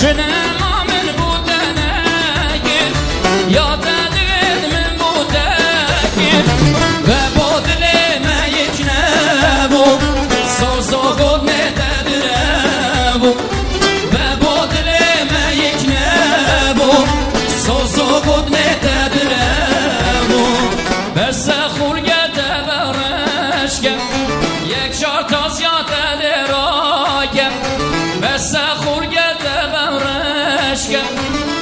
شنما من بودنگی یاددید من بودنگی و بودل میک نبو سوزو گود ندربو و بودل میک نبو سوزو گود ندربو بس خورگده برشگم یک شارت آزیاده دراگم بس خورگده برشگم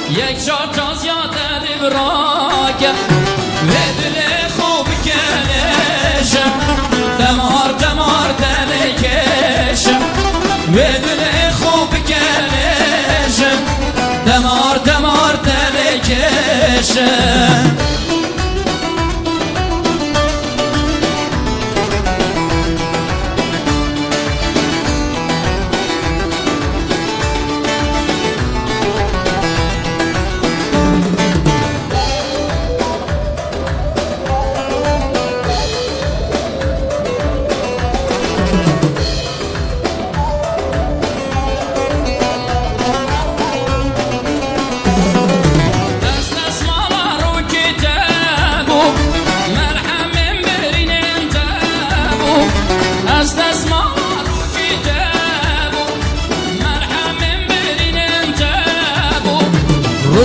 یک شارت آزیاده دراگم و دل خوب کلشم دمار دمار دلکشم و دل خوب کلشم دمار دمار دلکشم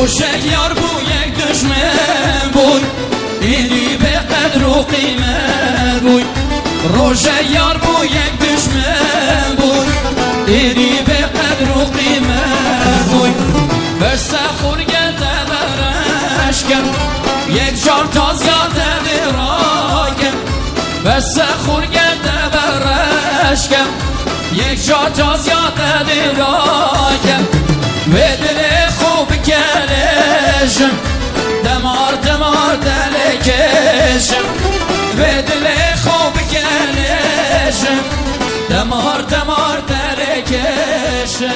روشک یار بو یک دشمن بوی اینی به قدر و قیمت بوی روشک یار بو یک دشمن بوی اینی به قدر و قیمت بوی بس خورگده برشکم یک جار تا زیاده براگم بس خورگده برشکم یک جار تا زیاده براگم و دل خوب کلشم دمار دمار دلکشم و دل خوب کلشم دمار دمار دلکشم